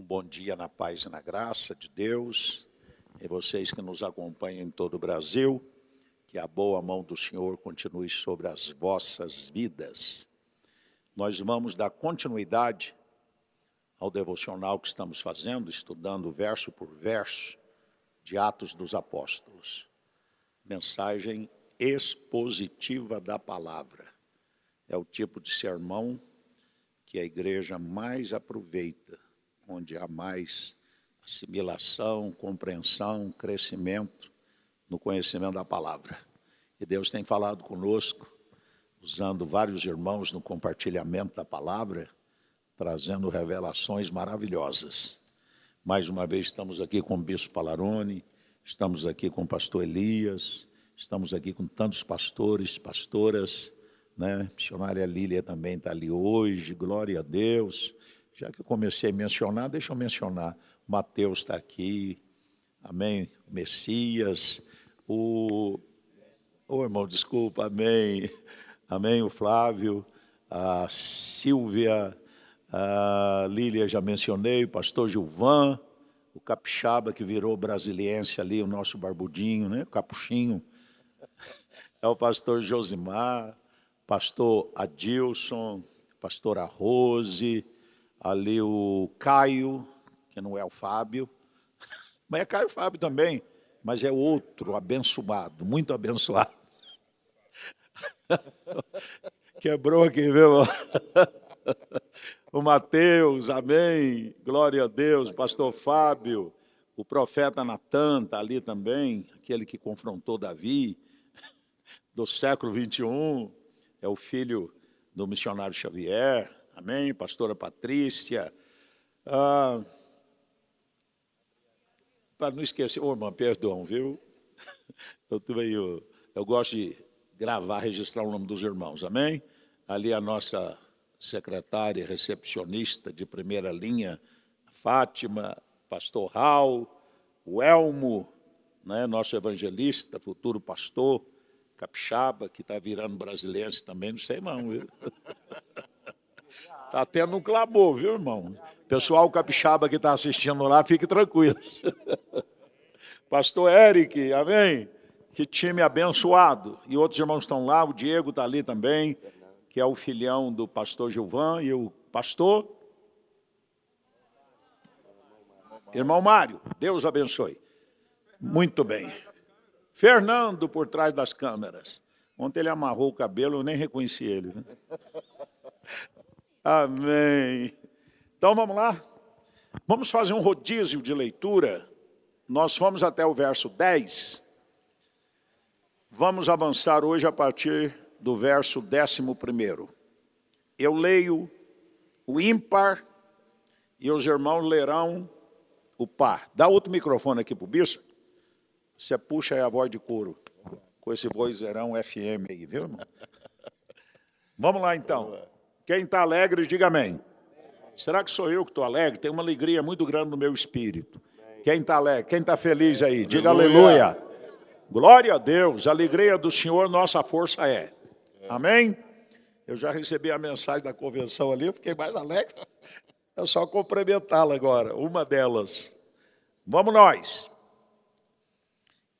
Bom dia na paz e na graça de Deus, e vocês que nos acompanham em todo o Brasil, que a boa mão do Senhor continue sobre as vossas vidas. Nós vamos dar continuidade ao devocional que estamos fazendo, estudando verso por verso de Atos dos Apóstolos. Mensagem expositiva da palavra. É o tipo de sermão que a igreja mais aproveita, onde há mais assimilação, compreensão, crescimento no conhecimento da palavra. E Deus tem falado conosco, usando vários irmãos no compartilhamento da palavra, trazendo revelações maravilhosas. Mais uma vez estamos aqui com o Bispo Palarone, estamos aqui com o pastor Elias, estamos aqui com tantos pastores, pastoras, né? A missionária Lília também está ali hoje, glória a Deus. Já que eu comecei a mencionar, deixa eu mencionar. Mateus está aqui, amém? Messias, irmão, desculpa, amém. Amém, o Flávio, a Silvia, a Lília já mencionei, o pastor Gilvan, o capixaba que virou brasiliense ali, o nosso barbudinho, né? O capuchinho. É o pastor Josimar, pastor Adilson, pastora Rose, ali o Caio, que não é o Fábio, mas é Caio Fábio também, mas é outro abençoado, muito abençoado. Quebrou aqui, viu? O Mateus, amém, glória a Deus, pastor Fábio, o profeta Natan está ali também, aquele que confrontou Davi, do século 21, é o filho do missionário Xavier, amém, pastora Patrícia, para não esquecer, irmã, perdão, viu? Eu gosto de gravar, registrar o nome dos irmãos, amém? Ali a nossa secretária, recepcionista de primeira linha, Fátima, pastor Raul, o Elmo, né, nosso evangelista, futuro pastor, capixaba, que está virando brasileiro também, não sei não, viu? Está tendo um clamor, viu, irmão? Pessoal capixaba que está assistindo lá, fique tranquilo. Pastor Eric, amém? Que time abençoado. E outros irmãos estão lá, o Diego está ali também, que é o filhão do pastor Gilvan, e o pastor... Irmão Mário, Deus abençoe. Muito bem. Fernando, por trás das câmeras. Ontem ele amarrou o cabelo, eu nem reconheci ele. Né? Amém. Então, vamos lá? Vamos fazer um rodízio de leitura. Nós fomos até o verso 10. Vamos avançar hoje a partir do verso 11º. Eu leio o ímpar e os irmãos lerão o par. Dá outro microfone aqui para o bispo. Você puxa aí a voz de couro, com esse vozeirão FM aí, viu, irmão? Vamos lá, então. Quem está alegre, diga amém. Será que sou eu que estou alegre? Tem uma alegria muito grande no meu espírito. Quem está alegre? Quem está feliz aí? Diga aleluia. Aleluia. Glória a Deus. A alegria do Senhor, nossa força é. Amém? Eu já recebi a mensagem da convenção ali, eu fiquei mais alegre. É só cumprimentá-la agora, uma delas. Vamos nós.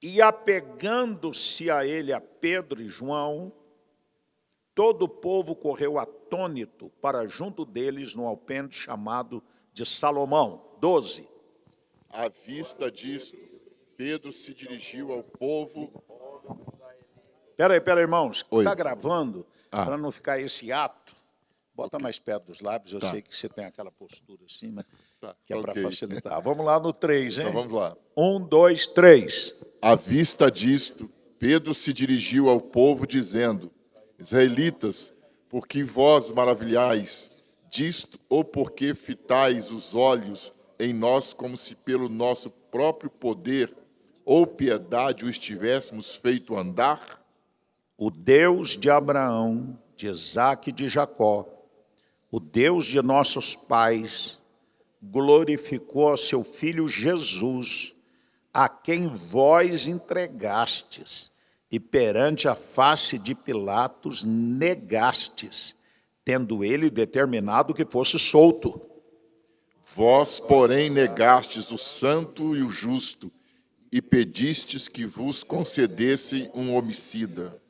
E apegando-se a ele, a Pedro e João, todo o povo correu atônito para junto deles no alpendre chamado de Salomão. 12. À vista disso, Pedro se dirigiu ao povo. Espera aí, irmãos. Está gravando, para não ficar esse ato. Bota mais perto dos lábios, eu sei que você tem aquela postura assim, mas que é para facilitar. Vamos lá no 3, hein? Então vamos lá. 1, 2, 3. À vista disto, Pedro se dirigiu ao povo, dizendo: Israelitas, por que vós maravilhais disto, ou porque fitais os olhos em nós como se pelo nosso próprio poder ou piedade o estivéssemos feito andar? O Deus de Abraão, de Isaque e de Jacó, o Deus de nossos pais, glorificou a seu Filho Jesus, a quem vós entregastes, e perante a face de Pilatos negastes, tendo ele determinado que fosse solto. Vós, porém, negastes o santo e o justo, e pedistes que vos concedesse um homicida.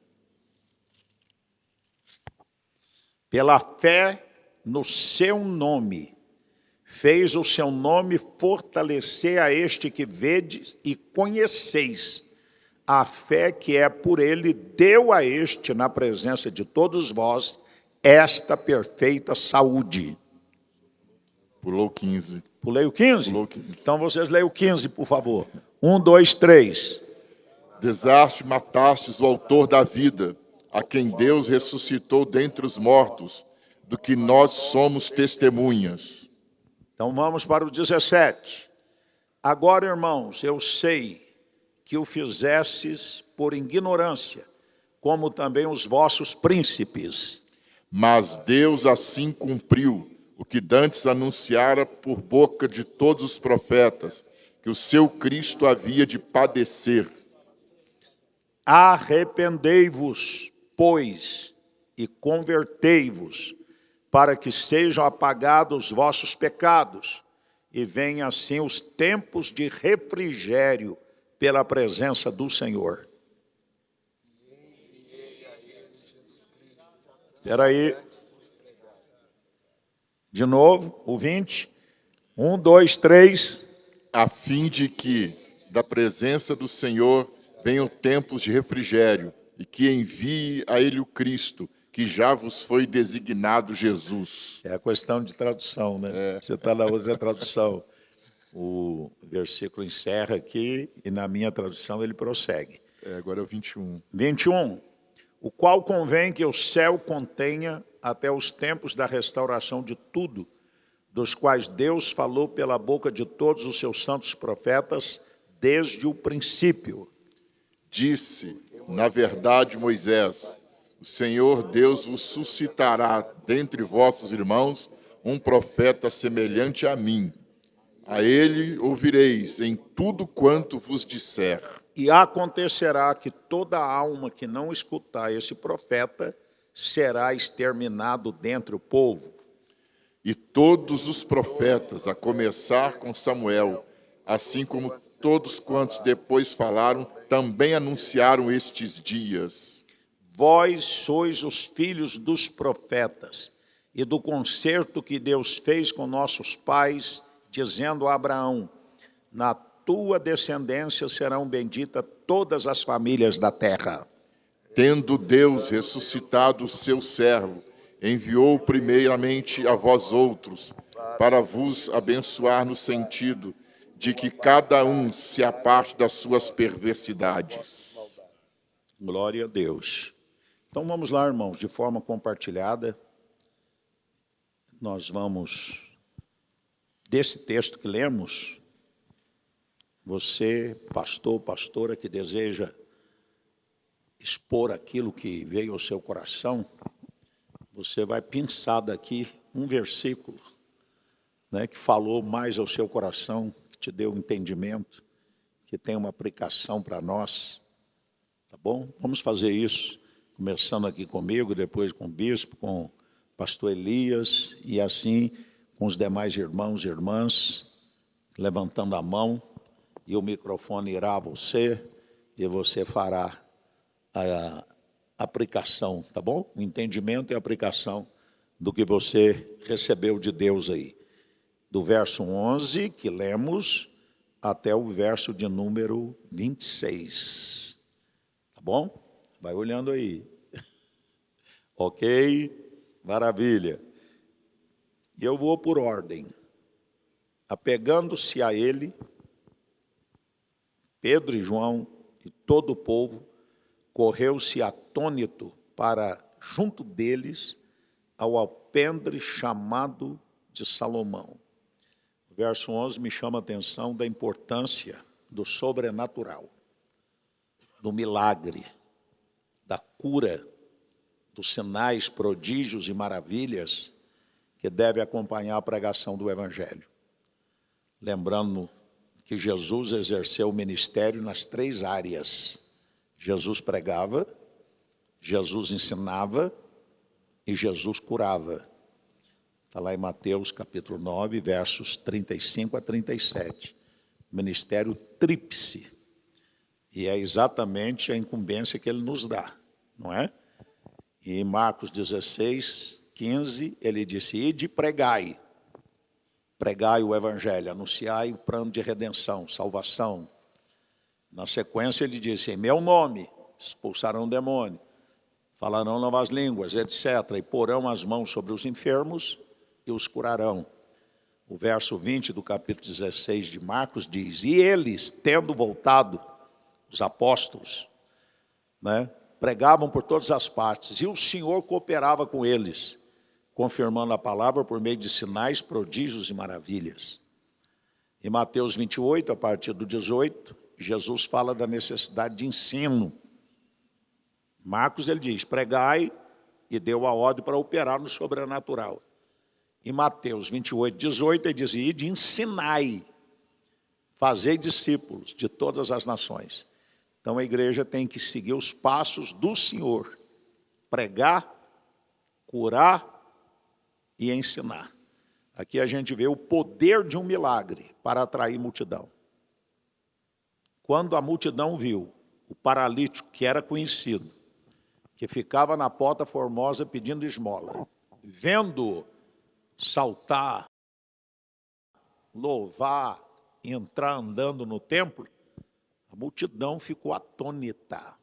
Pela fé no seu nome, fez o seu nome fortalecer a este que vedes e conheceis. A fé que é por ele deu a este, na presença de todos vós, esta perfeita saúde. Pulou 15. Pulei o 15? Pulou 15. Então vocês leiam o 15, por favor. 1, 2, 3. Desaste, matastes o autor da vida, a quem Deus ressuscitou dentre os mortos, do que nós somos testemunhas. Então vamos para o 17. Agora, irmãos, eu sei que o fizestes por ignorância, como também os vossos príncipes. Mas Deus assim cumpriu o que dantes anunciara por boca de todos os profetas, que o seu Cristo havia de padecer. Arrependei-vos, pois, e convertei-vos, para que sejam apagados os vossos pecados, e venham assim os tempos de refrigério pela presença do Senhor. Espera aí. De novo, o 20. 1, 2, 3. A fim de que, da presença do Senhor, venham tempos de refrigério, e que envie a ele o Cristo, que já vos foi designado Jesus. É a questão de tradução, né? Você está na outra tradução. O versículo encerra aqui, e na minha tradução ele prossegue. Agora é o 21. 21. O qual convém que o céu contenha até os tempos da restauração de tudo, dos quais Deus falou pela boca de todos os seus santos profetas, desde o princípio. Disse, na verdade, Moisés, o Senhor Deus vos suscitará dentre vossos irmãos um profeta semelhante a mim. A ele ouvireis em tudo quanto vos disser. E acontecerá que toda alma que não escutar esse profeta será exterminado dentre o povo. E todos os profetas, a começar com Samuel, assim como todos quantos depois falaram, também anunciaram estes dias. Vós sois os filhos dos profetas, e do concerto que Deus fez com nossos pais, dizendo a Abraão, na tua descendência serão benditas todas as famílias da terra. Tendo Deus ressuscitado o seu servo, enviou primeiramente a vós outros, para vos abençoar no sentido de que cada um se aparte das suas perversidades. Glória a Deus. Então vamos lá, irmãos, de forma compartilhada, nós vamos, desse texto que lemos, você, pastor, pastora, que deseja expor aquilo que veio ao seu coração, você vai pensar daqui um versículo, né, que falou mais ao seu coração, que te deu entendimento, que tem uma aplicação para nós, tá bom? Vamos fazer isso, começando aqui comigo, depois com o bispo, com o pastor Elias, e assim com os demais irmãos e irmãs, levantando a mão, e o microfone irá a você, e você fará a aplicação, tá bom? O entendimento e a aplicação do que você recebeu de Deus aí. Do verso 11, que lemos, até o verso de número 26. Tá bom? Vai olhando aí. Ok? Maravilha. E eu vou por ordem. Apegando-se a ele, Pedro e João e todo o povo correu-se atônito para junto deles ao alpendre chamado de Salomão. O verso 11 me chama a atenção da importância do sobrenatural, do milagre, da cura, dos sinais, prodígios e maravilhas que deve acompanhar a pregação do Evangelho. Lembrando que Jesus exerceu o ministério nas 3 áreas. Jesus pregava, Jesus ensinava e Jesus curava. Está lá em Mateus, capítulo 9, versos 35 a 37. Ministério tríplice. E é exatamente a incumbência que ele nos dá, não é? E em Marcos 16, 15, ele disse, ide e pregai. Pregai o evangelho, anunciai o plano de redenção, salvação. Na sequência ele disse, em meu nome expulsarão demônio, falarão novas línguas, etc. E porão as mãos sobre os enfermos e os curarão. O verso 20 do capítulo 16 de Marcos diz, e eles, tendo voltado, os apóstolos, né, pregavam por todas as partes, e o Senhor cooperava com eles, confirmando a palavra por meio de sinais, prodígios e maravilhas. Em Mateus 28, a partir do 18, Jesus fala da necessidade de ensino. Marcos, ele diz, pregai, e deu a ordem para operar no sobrenatural. Em Mateus 28, 18, ele diz, ide, ensinai, fazei discípulos de todas as nações. Então a igreja tem que seguir os passos do Senhor, pregar, curar e ensinar. Aqui a gente vê o poder de um milagre para atrair multidão. Quando a multidão viu o paralítico, que era conhecido, que ficava na porta formosa pedindo esmola, vendo saltar, louvar, entrar andando no templo, a multidão ficou atônita,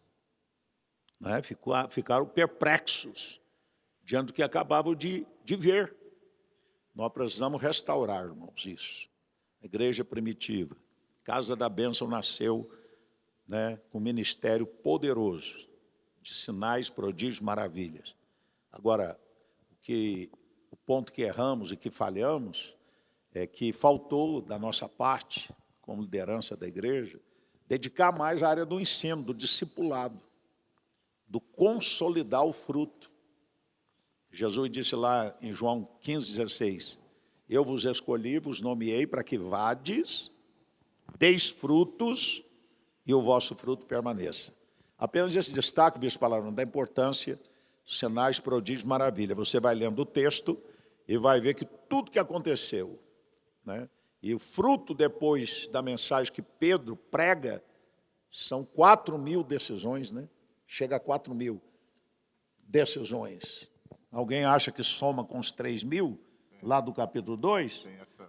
né? Ficaram perplexos diante do que acabavam de ver. Nós precisamos restaurar, irmãos, isso. A igreja primitiva, Casa da Bênção nasceu, né, com um ministério poderoso, de sinais, prodígios, maravilhas. Agora, o ponto que erramos e que falhamos é que faltou da nossa parte, como liderança da igreja, dedicar mais à área do ensino, do discipulado, do consolidar o fruto. Jesus disse lá em João 15, 16, eu vos escolhi, vos nomeei para que vades, deis frutos e o vosso fruto permaneça. Apenas esse destaque, bispo Palavra, da importância dos sinais, prodígios, maravilha. Você vai lendo o texto e vai ver que tudo que aconteceu, né? E o fruto depois da mensagem que Pedro prega, são 4.000 decisões, né? Chega a 4.000 decisões. Alguém acha que soma com os 3.000, lá do capítulo 2?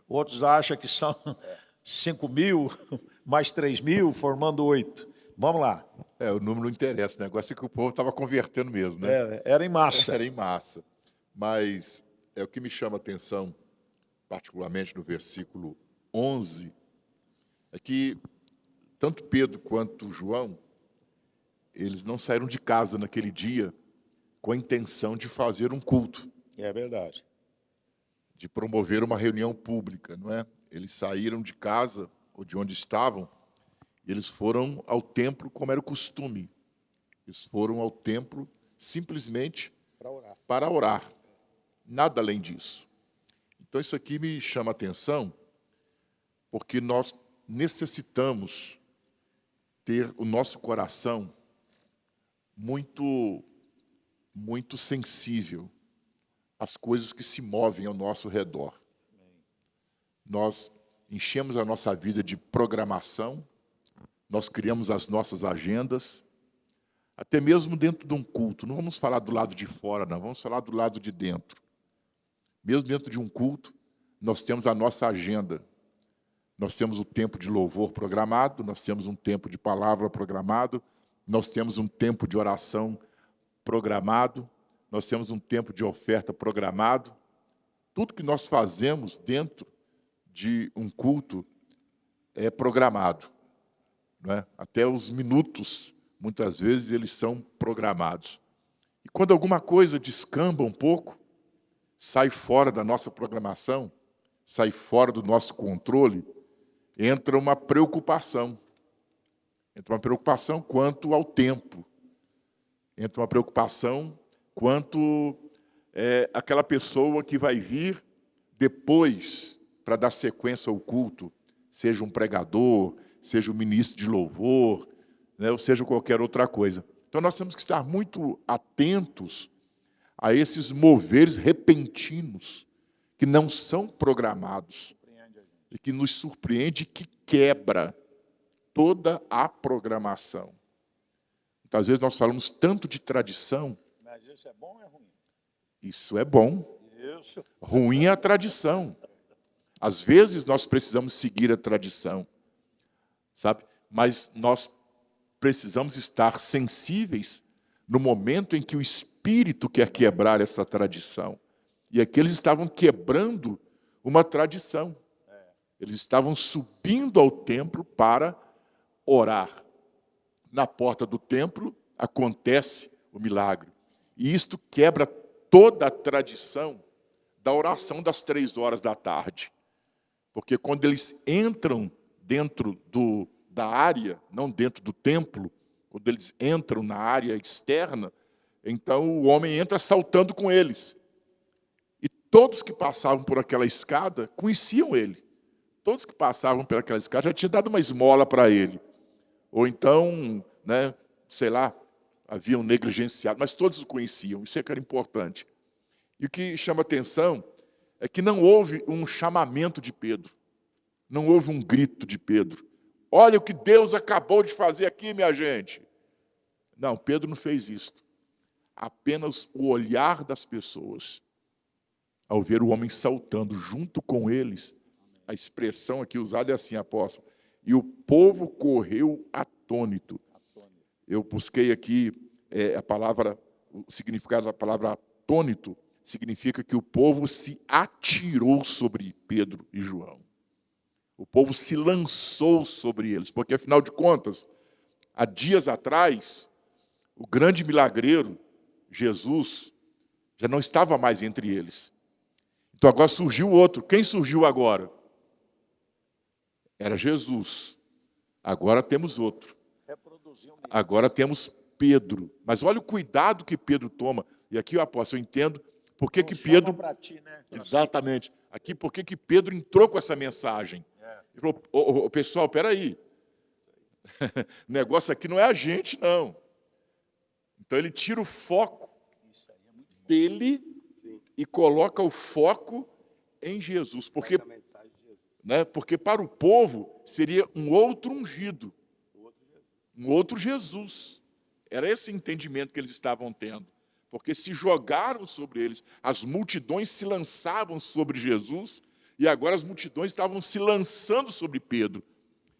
Outros acham que são 5.000, mais 3.000, formando 8. Vamos lá. O número não interessa, o negócio é que o povo estava convertendo mesmo, né? Era em massa. Era em massa. Mas o que me chama a atenção, particularmente no versículo 11, é que tanto Pedro quanto João, eles não saíram de casa naquele dia com a intenção de fazer um culto. É verdade. De promover uma reunião pública, não é? Eles saíram de casa, ou de onde estavam, e eles foram ao templo como era o costume. Eles foram ao templo simplesmente para orar. Nada além disso. Então isso aqui me chama a atenção, porque nós necessitamos ter o nosso coração muito sensível às coisas que se movem ao nosso redor. Nós enchemos a nossa vida de programação, nós criamos as nossas agendas, até mesmo dentro de um culto. Não vamos falar do lado de fora, não, vamos falar do lado de dentro. Mesmo dentro de um culto, nós temos a nossa agenda. Nós temos o tempo de louvor programado, nós temos um tempo de palavra programado, nós temos um tempo de oração programado, nós temos um tempo de oferta programado. Tudo que nós fazemos dentro de um culto é programado, não é? Até os minutos, muitas vezes, eles são programados. E quando alguma coisa descamba um pouco, sai fora da nossa programação, sai fora do nosso controle, entra uma preocupação. Entra uma preocupação quanto ao tempo. Entra uma preocupação quanto aquela pessoa que vai vir depois para dar sequência ao culto, seja um pregador, seja um ministro de louvor, né, ou seja qualquer outra coisa. Então nós temos que estar muito atentos a esses moveres repentinos que não são programados e que nos surpreende, que quebra toda a programação. Então, às vezes nós falamos tanto de tradição. Mas isso é bom ou é ruim? Isso é bom. Isso. Ruim é a tradição. Às vezes nós precisamos seguir a tradição, sabe? Mas nós precisamos estar sensíveis no momento em que o Espírito quer quebrar essa tradição. E aqui eles estavam quebrando uma tradição. Eles estavam subindo ao templo para orar. Na porta do templo acontece o milagre. E isto quebra toda a tradição da oração das 3 horas da tarde. Porque quando eles entram dentro da área, não dentro do templo, quando eles entram na área externa, então o homem entra saltando com eles. E todos que passavam por aquela escada conheciam ele. Todos que passavam por aquela escada já tinham dado uma esmola para ele. Ou então, né, sei lá, haviam negligenciado, mas todos o conheciam. Isso é que era importante. E o que chama atenção é que não houve um chamamento de Pedro. Não houve um grito de Pedro. Olha o que Deus acabou de fazer aqui, minha gente. Não, Pedro não fez isso. Apenas o olhar das pessoas, ao ver o homem saltando junto com eles, a expressão aqui usada é assim, apóstolo, e o povo correu atônito. Eu busquei aqui a palavra, o significado da palavra atônito, significa que o povo se atirou sobre Pedro e João. O povo se lançou sobre eles, porque, afinal de contas, há dias atrás, o grande milagreiro, Jesus, já não estava mais entre eles. Então agora surgiu outro. Quem surgiu agora? Era Jesus. Agora temos outro. Agora temos Pedro. Mas olha o cuidado que Pedro toma. E aqui, apóstolo, eu entendo por que Pedro... Ti, né? Exatamente. Aqui, por que Pedro entrou com essa mensagem? Ele falou, pessoal, espera aí. O negócio aqui não é a gente, não. Então ele tira o foco dele e coloca o foco em Jesus. Porque para o povo seria um outro ungido. Um outro Jesus. Era esse entendimento que eles estavam tendo. Porque se jogaram sobre eles, as multidões se lançavam sobre Jesus, e agora as multidões estavam se lançando sobre Pedro.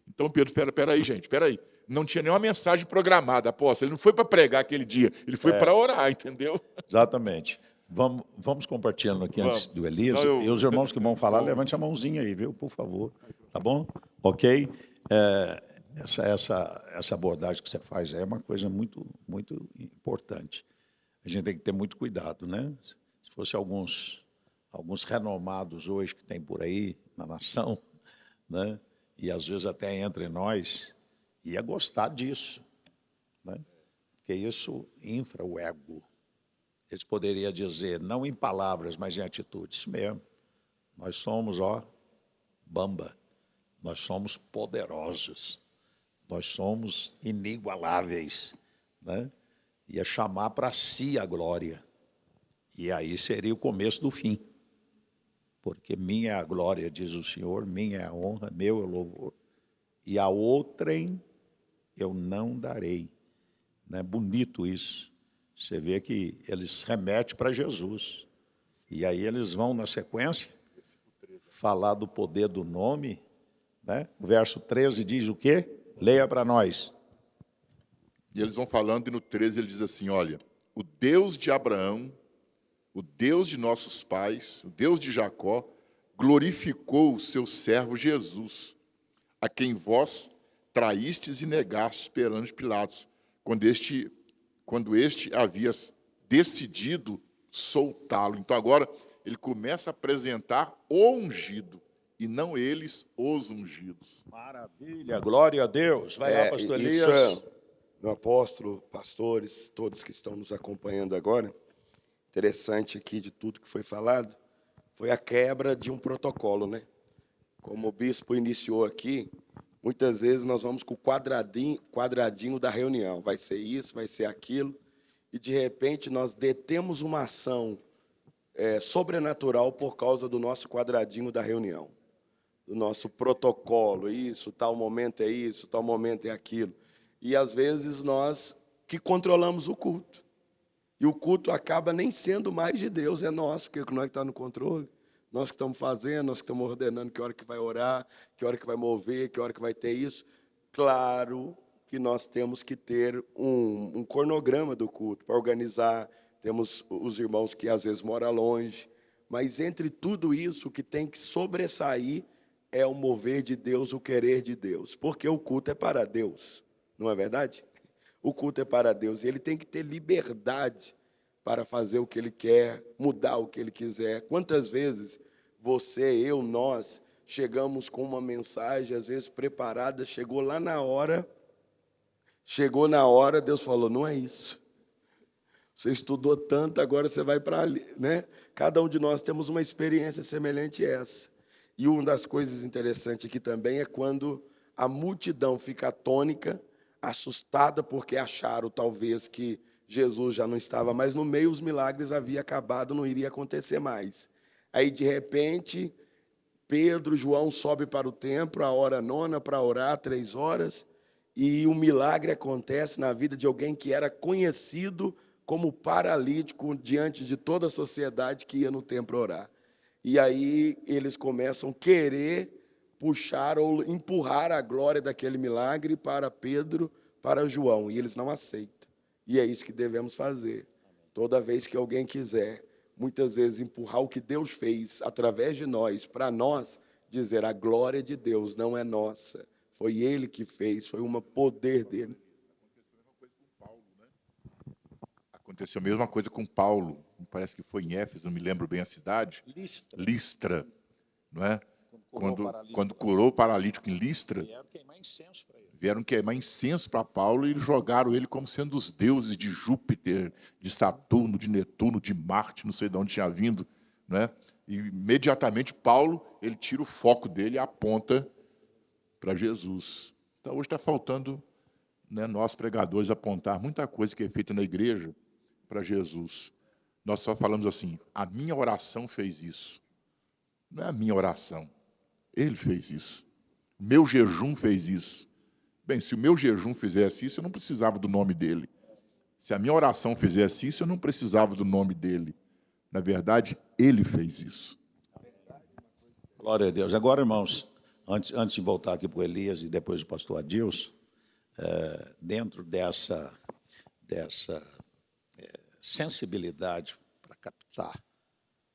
Então Pedro, espera aí, gente, espera aí. Não tinha nenhuma mensagem programada, apóstolo. Ele não foi para pregar aquele dia, ele foi para orar, entendeu? Exatamente. Vamos compartilhando aqui antes do Elias. E os irmãos que vão falar, levante a mãozinha aí, viu, por favor. Tá bom? Ok? Essa abordagem que você faz é uma coisa muito, muito importante. A gente tem que ter muito cuidado, né? Se fosse alguns renomados hoje que tem por aí na nação, né? E às vezes até entre nós, ia gostar disso, né? Porque isso infra o ego. Eles poderiam dizer, não em palavras, mas em atitudes. Isso mesmo. Nós somos, bamba. Nós somos poderosos. Nós somos inigualáveis, né? Ia chamar para si a glória. E aí seria o começo do fim. Porque minha é a glória, diz o Senhor, minha é a honra, meu é o louvor. E a outrem eu não darei. Não é bonito isso? Você vê que eles remetem para Jesus. E aí eles vão, na sequência, falar do poder do nome, né? O verso 13 diz o quê? Leia para nós. E eles vão falando, e no 13 ele diz assim, olha, o Deus de Abraão, o Deus de nossos pais, o Deus de Jacó, glorificou o seu servo Jesus, a quem vós traístes e negastes perante Pilatos, quando este havia decidido soltá-lo. Então agora ele começa a apresentar o ungido, e não eles os ungidos. Maravilha, glória a Deus. Vai lá, pastor Elias. Meu apóstolo, pastores, todos que estão nos acompanhando agora, interessante aqui de tudo que foi falado, foi a quebra de um protocolo, né? Como o bispo iniciou aqui, muitas vezes nós vamos com o quadradinho da reunião, vai ser isso, vai ser aquilo, e de repente nós detemos uma ação sobrenatural por causa do nosso quadradinho da reunião, do nosso protocolo, isso, tal momento é isso, tal momento é aquilo. E às vezes nós que controlamos o culto. E o culto acaba nem sendo mais de Deus, é nosso, porque nós que estamos no controle. Nós que estamos fazendo, nós que estamos ordenando que hora que vai orar, que hora que vai mover, que hora que vai ter isso. Claro que nós temos que ter um cronograma do culto para organizar. Temos os irmãos que às vezes moram longe. Mas entre tudo isso, o que tem que sobressair é o mover de Deus, o querer de Deus. Porque o culto é para Deus, não é verdade? O culto é para Deus e ele tem que ter liberdade para fazer o que ele quer, mudar o que ele quiser. Quantas vezes você, eu, nós chegamos com uma mensagem, às vezes preparada, chegou na hora, Deus falou, não é isso. Você estudou tanto, agora você vai para ali, né? Cada um de nós temos uma experiência semelhante a essa. E uma das coisas interessantes aqui também é quando a multidão fica atônica, assustada porque acharam talvez que Jesus já não estava mais no meio, os milagres haviam acabado, não iria acontecer mais. Aí, de repente, Pedro, João sobe para o templo, a hora nona, para orar, 3 horas, e um milagre acontece na vida de alguém que era conhecido como paralítico diante de toda a sociedade que ia no templo orar. E aí eles começam a querer puxar ou empurrar a glória daquele milagre para Pedro, para João, e eles não aceitam. E é isso que devemos fazer. Toda vez que alguém quiser, muitas vezes, empurrar o que Deus fez através de nós, para nós, dizer a glória de Deus não é nossa, foi Ele que fez, foi um poder dele. Aconteceu a mesma coisa com Paulo, parece que foi em Éfeso, não me lembro bem a cidade. Listra, não é? Quando curou o paralítico em Listra, vieram queimar incenso para Paulo e jogaram ele como sendo os deuses de Júpiter, de Saturno, de Netuno, de Marte, não sei de onde tinha vindo, não é? E imediatamente Paulo, ele tira o foco dele e aponta para Jesus. Então hoje está faltando, né, nós pregadores apontar muita coisa que é feita na igreja para Jesus. Nós só falamos assim, a minha oração fez isso. Não é a minha oração. Ele fez isso. Meu jejum fez isso. Bem, se o meu jejum fizesse isso, eu não precisava do nome dele. Se a minha oração fizesse isso, eu não precisava do nome dele. Na verdade, ele fez isso. Glória a Deus. Agora, irmãos, antes de voltar aqui para o Elias e depois o pastor Adilson, dentro dessa sensibilidade para captar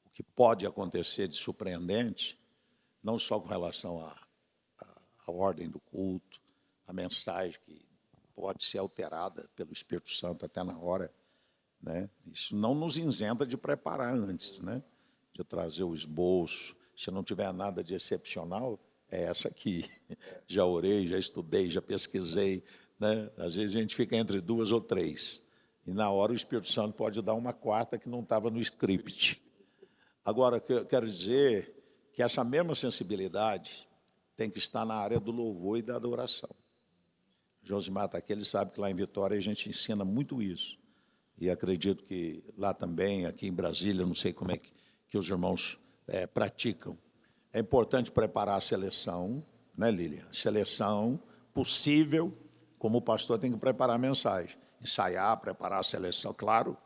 o que pode acontecer de surpreendente, não só com relação à ordem do culto, a mensagem que pode ser alterada pelo Espírito Santo até na hora, né? Isso não nos isenta de preparar antes, né? De trazer o esboço. Se não tiver nada de excepcional, é essa aqui. Já orei, já estudei, já pesquisei, né? Às vezes a gente fica entre 2 ou 3. E na hora o Espírito Santo pode dar uma quarta que não estava no script. Agora, eu quero dizer que essa mesma sensibilidade tem que estar na área do louvor e da adoração. Josimar está aqui, ele sabe que lá em Vitória a gente ensina muito isso. E acredito que lá também, aqui em Brasília, não sei como é que os irmãos praticam. É importante preparar a seleção, né, Lília? A seleção possível, como o pastor tem que preparar a mensagem. Ensaiar, preparar a seleção, claro,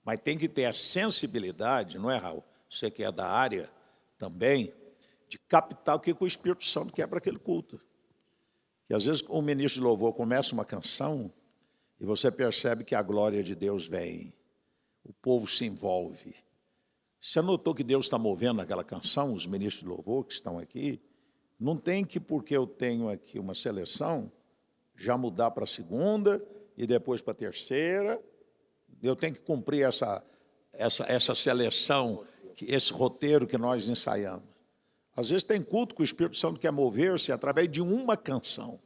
mas tem que ter a sensibilidade, não é, Raul? Você que é da área também, de captar o que o Espírito Santo quer para aquele culto. Que às vezes o ministro de louvor começa uma canção e você percebe que a glória de Deus vem, o povo se envolve. Você notou que Deus está movendo aquela canção, os ministros de louvor que estão aqui? Não tem que, porque eu tenho aqui uma seleção, já mudar para a segunda e depois para a terceira. Eu tenho que cumprir essa seleção, esse roteiro que nós ensaiamos. Às vezes tem culto que o Espírito Santo quer mover-se através de uma canção.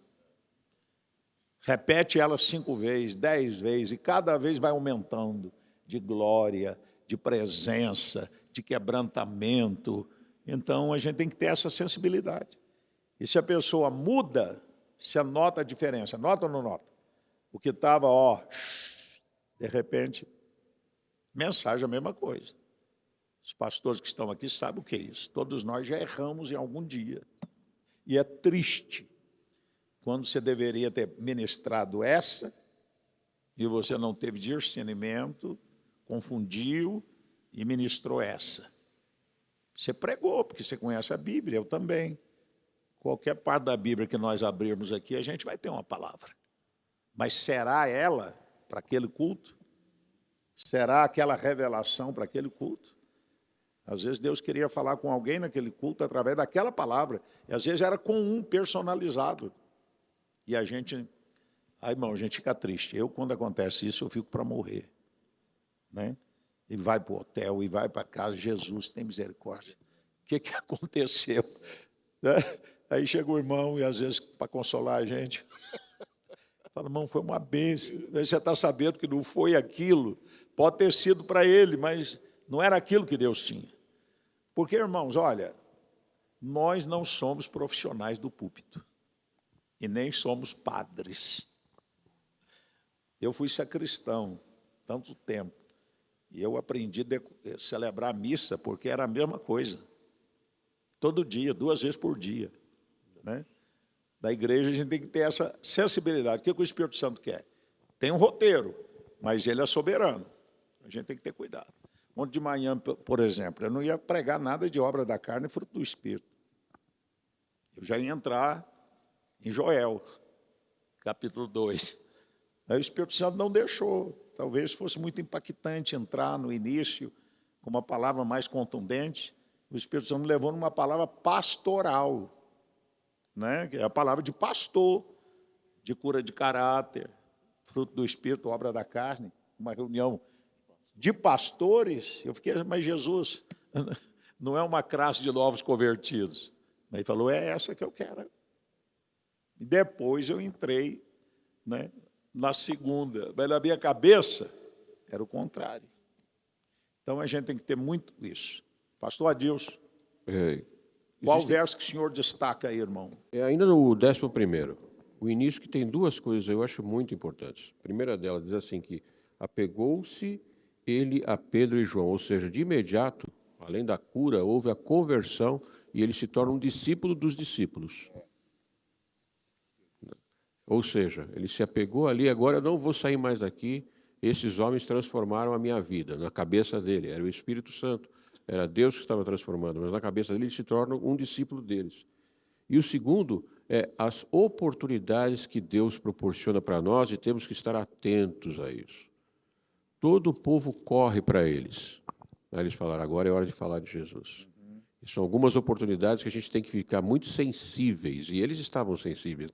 Repete ela 5 vezes, 10 vezes, e cada vez vai aumentando de glória, de presença, de quebrantamento. Então, a gente tem que ter essa sensibilidade. E se a pessoa muda, você nota a diferença. Nota ou não nota? O que estava, de repente, mensagem é a mesma coisa. Os pastores que estão aqui sabem o que é isso. Todos nós já erramos em algum dia. E é triste quando você deveria ter ministrado essa e você não teve discernimento, confundiu e ministrou essa. Você pregou, porque você conhece a Bíblia, eu também. Qualquer parte da Bíblia que nós abrirmos aqui, a gente vai ter uma palavra. Mas será ela para aquele culto? Será aquela revelação para aquele culto? Às vezes Deus queria falar com alguém naquele culto através daquela palavra. E às vezes era com um personalizado. E a gente... irmão, a gente fica triste. Eu, quando acontece isso, eu fico para morrer. Né? E vai para o hotel, e vai para casa. Jesus, tem misericórdia. O que aconteceu? Né? Aí chega o irmão, e às vezes, para consolar a gente, fala, irmão, foi uma bênção. Aí você está sabendo que não foi aquilo. Pode ter sido para ele, mas não era aquilo que Deus tinha. Porque, irmãos, olha, nós não somos profissionais do púlpito. E nem somos padres. Eu fui sacristão tanto tempo. E eu aprendi a celebrar a missa, porque era a mesma coisa. Todo dia, 2 vezes por dia. Né? Da igreja a gente tem que ter essa sensibilidade. O que o Espírito Santo quer? Tem um roteiro, mas ele é soberano. A gente tem que ter cuidado. Ontem de manhã, por exemplo, eu não ia pregar nada de obra da carne, fruto do Espírito. Eu já ia entrar em Joel, capítulo 2. Aí o Espírito Santo não deixou. Talvez fosse muito impactante entrar no início com uma palavra mais contundente. O Espírito Santo me levou numa palavra pastoral, né? Que é a palavra de pastor, de cura de caráter, fruto do Espírito, obra da carne. Uma reunião de pastores. Eu fiquei, mas Jesus, não é uma classe de novos convertidos. Ele falou, é essa que eu quero. E depois eu entrei, né, na segunda. Mas na minha cabeça era o contrário. Então a gente tem que ter muito isso. Pastor Adilson, qual verso que o senhor destaca aí, irmão? Ainda no 11º, o início, que tem 2 coisas eu acho muito importantes. A primeira delas diz assim que apegou-se ele a Pedro e João, ou seja, de imediato, além da cura, houve a conversão e ele se torna um discípulo dos discípulos. Ou seja, ele se apegou ali, agora eu não vou sair mais daqui. Esses homens transformaram a minha vida, na cabeça dele, era o Espírito Santo, era Deus que estava transformando, mas na cabeça dele ele se torna um discípulo deles. E o segundo é as oportunidades que Deus proporciona para nós e temos que estar atentos a isso. Todo o povo corre para eles. Aí eles falaram, agora é hora de falar de Jesus. E são algumas oportunidades que a gente tem que ficar muito sensíveis, e eles estavam sensíveis.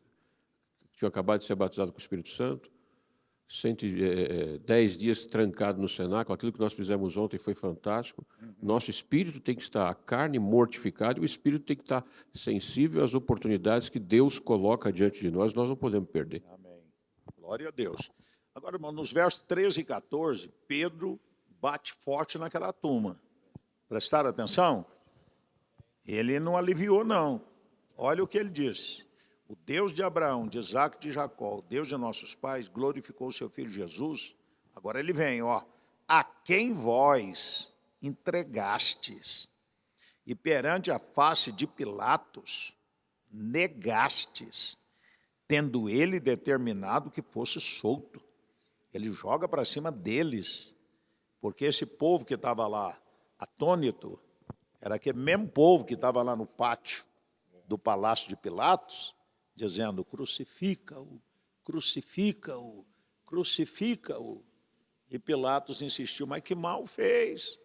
Tinham acabado de ser batizados com o Espírito Santo, 10 dias trancado no cenáculo, aquilo que nós fizemos ontem foi fantástico. Nosso espírito tem que estar, a carne mortificada, e o espírito tem que estar sensível às oportunidades que Deus coloca diante de nós não podemos perder. Amém. Glória a Deus. Agora, irmão, nos versos 13 e 14, Pedro bate forte naquela turma. Prestaram atenção? Ele não aliviou, não. Olha o que ele disse. O Deus de Abraão, de Isaac e de Jacó, o Deus de nossos pais, glorificou o seu filho Jesus. Agora ele vem, ó. A quem vós entregastes, e perante a face de Pilatos, negastes, tendo ele determinado que fosse solto. Ele joga para cima deles, porque esse povo que estava lá, atônito, era aquele mesmo povo que estava lá no pátio do palácio de Pilatos, dizendo, crucifica-o, crucifica-o, crucifica-o. E Pilatos insistiu, mas que mal fez?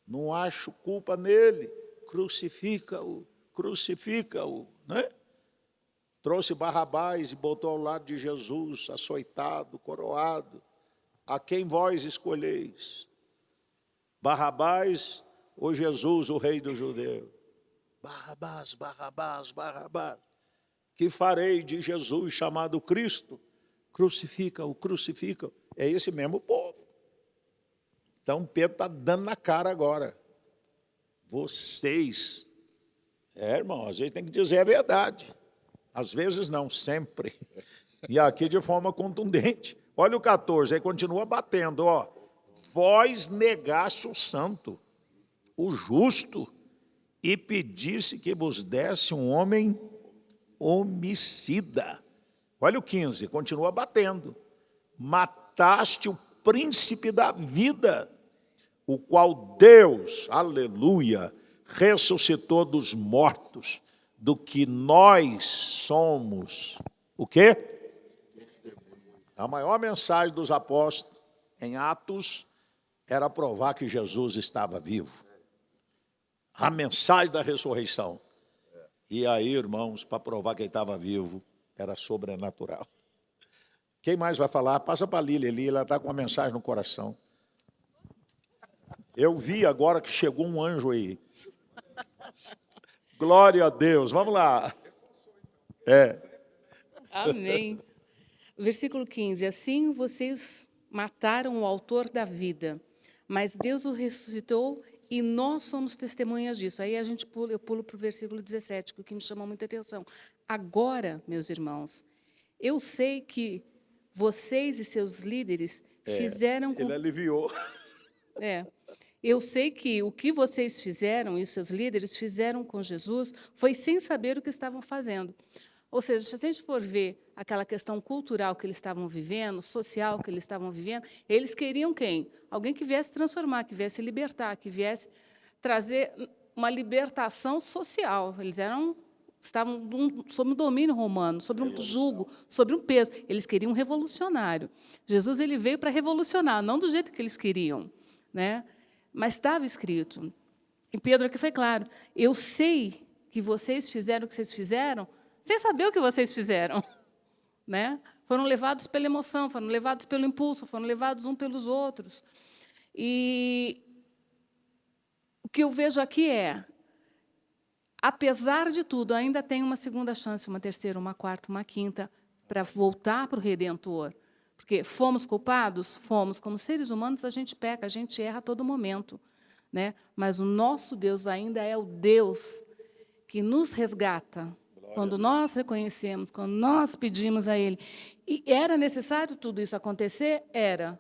Não acho culpa nele, crucifica-o, crucifica-o, né? Trouxe Barrabás e botou ao lado de Jesus, açoitado, coroado. A quem vós escolheis? Barrabás ou Jesus, o rei dos judeus? Barrabás, Barrabás, Barrabás. Que farei de Jesus chamado Cristo? Crucifica-o, crucifica-o. É esse mesmo povo. Então Pedro está dando na cara agora. Vocês, irmão, a gente tem que dizer a verdade. Às vezes não, sempre. E aqui de forma contundente. Olha o 14, aí continua batendo, ó. Vós negaste o santo. o justo, e pedisse que vos desse um homem homicida. Olha o 15, continua batendo. Mataste o príncipe da vida, o qual Deus, aleluia, ressuscitou dos mortos, do que nós somos, o quê? A maior mensagem dos apóstolos em Atos era provar que Jesus estava vivo. A mensagem da ressurreição. E aí, irmãos, para provar que ele estava vivo, era sobrenatural. Quem mais vai falar? Passa para a Lília ali, ela está com uma mensagem no coração. Eu vi agora que chegou um anjo aí. Glória a Deus, vamos lá. Amém. Versículo 15. Assim vocês mataram o autor da vida, mas Deus o ressuscitou e nós somos testemunhas disso. Aí eu pulo para o versículo 17, que é o que me chamou muita atenção. Agora, meus irmãos, eu sei que vocês e seus líderes fizeram... Ele aliviou. Eu sei que o que vocês fizeram e seus líderes fizeram com Jesus foi sem saber o que estavam fazendo. Ou seja, se a gente for ver aquela questão cultural que eles estavam vivendo, social que eles estavam vivendo, eles queriam quem? Alguém que viesse transformar, que viesse libertar, que viesse trazer uma libertação social. Eles estavam sob um domínio romano, sobre um jugo, sobre um peso. Eles queriam um revolucionário. Jesus ele veio para revolucionar, não do jeito que eles queriam, né? Mas estava escrito. E Pedro aqui foi claro. Eu sei que vocês fizeram o que vocês fizeram sem saber o que vocês fizeram, né? Foram levados pela emoção, foram levados pelo impulso, foram levados uns pelos outros. E o que eu vejo aqui é, apesar de tudo, ainda tem uma segunda chance, uma terceira, uma quarta, uma quinta, para voltar para o Redentor. Porque fomos culpados? Fomos. Como seres humanos, a gente peca, a gente erra a todo momento, né? Mas o nosso Deus ainda é o Deus que nos resgata, quando nós reconhecemos, quando nós pedimos a Ele. E era necessário tudo isso acontecer? Era.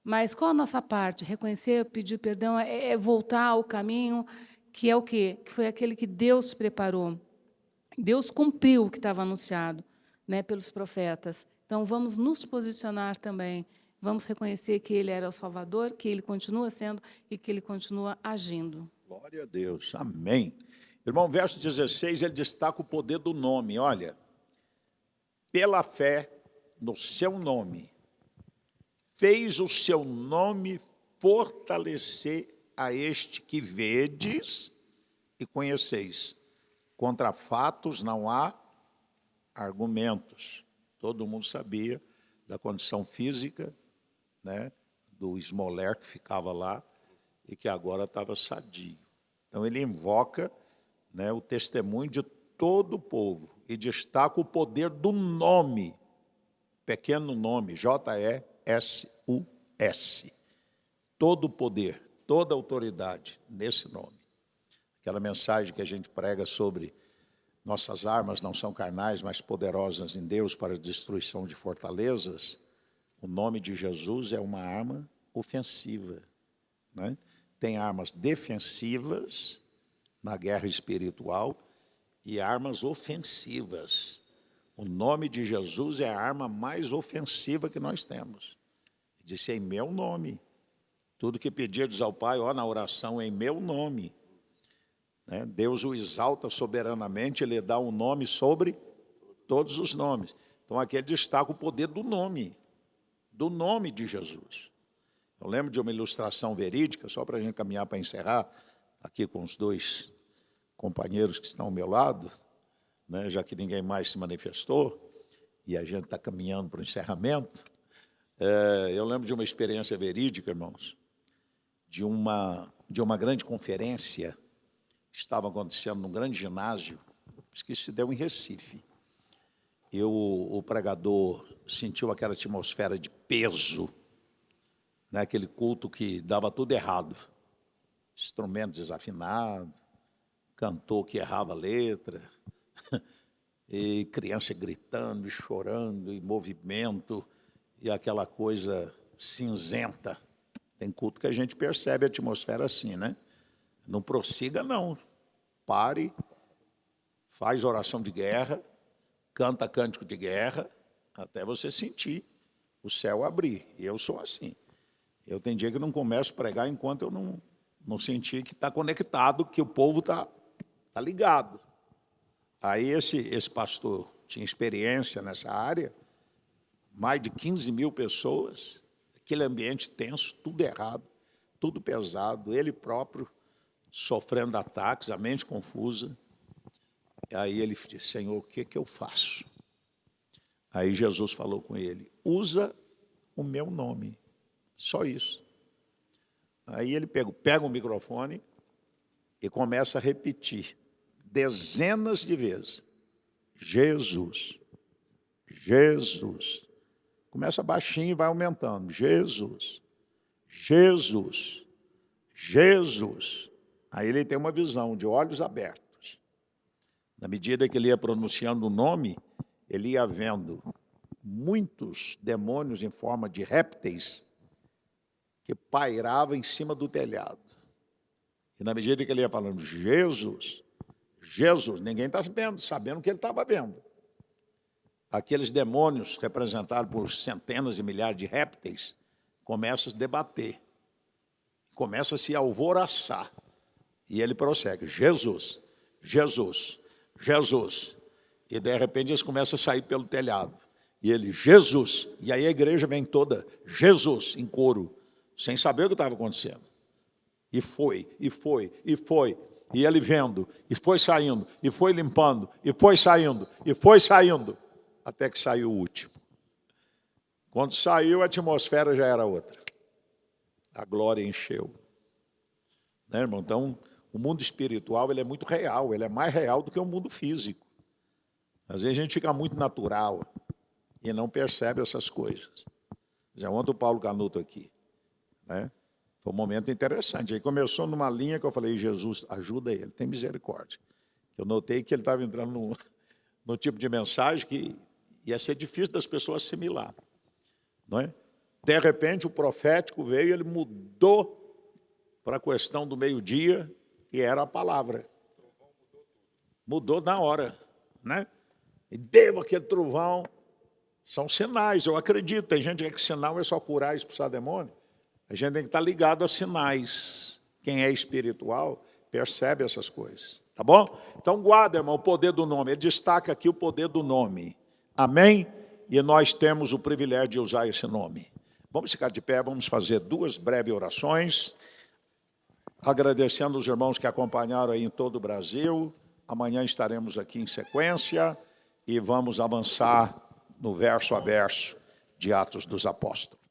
Mas qual a nossa parte? Reconhecer, pedir perdão, é voltar ao caminho, que é o quê? Que foi aquele que Deus preparou. Deus cumpriu o que estava anunciado, né, pelos profetas. Então, vamos nos posicionar também. Vamos reconhecer que Ele era o Salvador, que Ele continua sendo e que Ele continua agindo. Glória a Deus, amém. Irmão, verso 16, ele destaca o poder do nome. Olha, pela fé no seu nome, fez o seu nome fortalecer a este que vedes e conheceis. Contra fatos não há argumentos. Todo mundo sabia da condição física, né, do Smoller que ficava lá e que agora estava sadio. Então ele invoca, né, o testemunho de todo o povo e destaca o poder do nome, pequeno nome, J-E-S-U-S. Todo o poder, toda a autoridade nesse nome. Aquela mensagem que a gente prega sobre nossas armas não são carnais, mas poderosas em Deus para a destruição de fortalezas. O nome de Jesus é uma arma ofensiva, né? Tem armas defensivas na guerra espiritual e armas ofensivas. O nome de Jesus é a arma mais ofensiva que nós temos. Ele disse, em meu nome. Tudo que pedirdes ao Pai, ó, na oração, em meu nome. Né? Deus o exalta soberanamente, Ele dá um nome sobre todos os nomes. Então, aqui ele destaca o poder do nome de Jesus. Eu lembro de uma ilustração verídica, só para a gente caminhar para encerrar, aqui com os dois companheiros que estão ao meu lado, né, já que ninguém mais se manifestou, e a gente está caminhando para o encerramento. Eu lembro de uma experiência verídica, irmãos, de uma grande conferência que estava acontecendo num grande ginásio, que se deu em Recife. E o pregador sentiu aquela atmosfera de peso, né, aquele culto que dava tudo errado. Instrumento desafinado, cantor que errava a letra, e criança gritando e chorando, e movimento, e aquela coisa cinzenta. Tem culto que a gente percebe a atmosfera assim, né? Não prossiga, não. Pare, faz oração de guerra, canta cântico de guerra, até você sentir o céu abrir. E eu sou assim. Eu tenho dia que não começo a pregar enquanto eu não sentir que está conectado, que o povo está ligado. Aí esse pastor tinha experiência nessa área, mais de 15 mil pessoas, aquele ambiente tenso, tudo errado, tudo pesado, ele próprio sofrendo ataques, a mente confusa. Aí ele disse, Senhor, o que eu faço? Aí Jesus falou com ele, usa o meu nome, só isso. Aí ele pega o microfone e começa a repetir dezenas de vezes, Jesus, Jesus. Começa baixinho e vai aumentando, Jesus, Jesus, Jesus. Aí ele tem uma visão de olhos abertos. Na medida que ele ia pronunciando o nome, ele ia vendo muitos demônios em forma de répteis que pairavam em cima do telhado. E na medida que ele ia falando, Jesus, Jesus, ninguém está sabendo o que ele estava vendo. Aqueles demônios, representados por centenas e milhares de répteis, começam a se debater, começam a se alvoroçar. E ele prossegue, Jesus, Jesus, Jesus. E de repente eles começam a sair pelo telhado. E ele, Jesus. E aí a igreja vem toda, Jesus, em coro, sem saber o que estava acontecendo. E foi, e foi, e foi. E ele vendo, e foi saindo, e foi limpando, e foi saindo, e foi saindo, até que saiu o último. Quando saiu, a atmosfera já era outra. A glória encheu. Né, irmão? Então, o mundo espiritual ele é muito real, ele é mais real do que o mundo físico. Às vezes a gente fica muito natural e não percebe essas coisas. Já ontem o Paulo Canuto aqui, né? Foi um momento interessante. Aí começou numa linha que eu falei, Jesus, ajuda ele, tem misericórdia. Eu notei que ele estava entrando num tipo de mensagem que ia ser difícil das pessoas assimilar. Não é? De repente, o profético veio e ele mudou para a questão do meio-dia, que era a palavra. Mudou na hora, né? E deu aquele trovão. São sinais, eu acredito. Tem gente que acha que sinal é só curar e expulsar demônio. A gente tem que estar ligado a sinais. Quem é espiritual percebe essas coisas. Tá bom? Então guarda, irmão, o poder do nome. Ele destaca aqui o poder do nome. Amém? E nós temos o privilégio de usar esse nome. Vamos ficar de pé, vamos fazer 2 breves orações. Agradecendo os irmãos que acompanharam aí em todo o Brasil. Amanhã estaremos aqui em sequência e vamos avançar no verso a verso de Atos dos Apóstolos.